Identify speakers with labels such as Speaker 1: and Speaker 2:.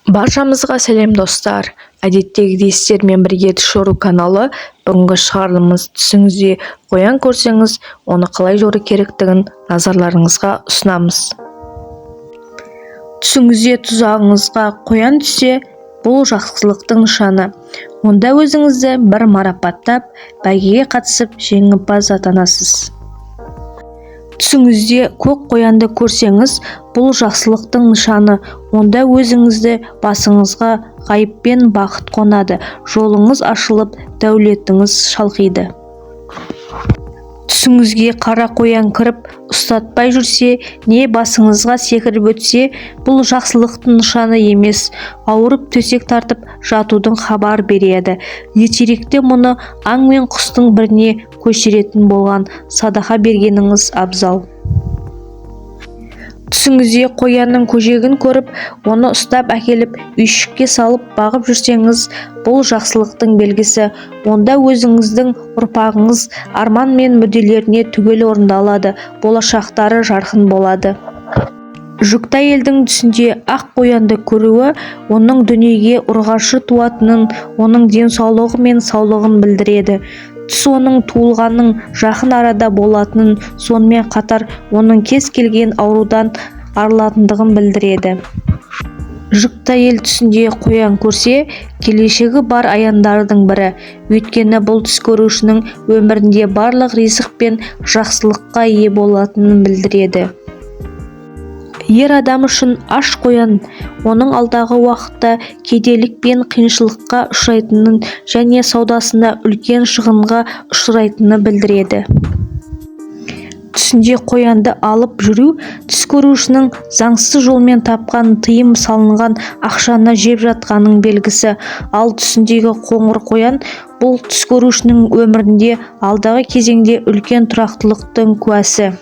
Speaker 1: Баршамызға сәлем достар. Әдеттегідей сіздермен бірге түс жору каналы. Бүгінгі шығарылымымыз түсіңізде қоян көрсеңіз, оны қалай жору керектігін назарларыңызға ұсынамыз. Түсіңізде тұзағыңызға қоян түссе, бұл жақсылықтың нышаны. Онда өзіңізді бір марапаттап, бәйгеге қатысып жеңімпаз атанасыз. Түсіңізде көк қоянды көрсеңіз, бұл жақсылықтың нышаны. Онда өзіңізді басыңызға ғайыппен бақыт қонады, жолыңыз ашылып, дәулетіңіз шалқиды. Түсіңізге қара қоян кіріп, ұстатпай жүрсе, не басыңызға секіріп өтсе, бұл жақсылықтың нышаны емес, ауырып төсек тартып жатудың хабар береді. Ертеректе мұны аң мен құстың біріне көшіретін болған, садақа бергеніңіз абзал. Түсіңізде қоянның көжегін көріп, оны ұстап әкеліп, үйшікке салып бағып жүрсеңіз, бұл жақсылықтың белгісі. Онда өзіңіздің ұрпағыңыз арман мен мүдделеріне түгел орындалады, болашақтары жарқын болады. Жүкті әйелдің түсінде ақ қоянды көруі, оның дүниеге ұрғашы туатынын, оның денсаулығы мен саулығын білдіреді. Түс оның туылғанның жақын арада болатынын, сонымен қатар оның кез келген аурудан арылатындығын білдіреді. Жүкті әйел түсінде қоян көрсе, келешегі бар аяндардың бірі. Өйткені бұл түс көрушінің өмірінде барлық ризық пен жақсылыққа ие болатынын білдіреді. Ер адам үшін аш қоян оның алдағы уақытта кедейлік пен қиыншылыққа ұшырайтынын және саудасында үлкен шығынға ұшырайтынын білдіреді. Түсінде қоянды алып жүру түс көрушінің заңсыз жолмен тапқан тыйым салынған ақшаны жеп жатқанның белгісі. Ал түсіндегі қоңыр қоян бұл түс көрушінің өмірінде алдағы кезеңде үлкен тұрақтылықтың куәсі.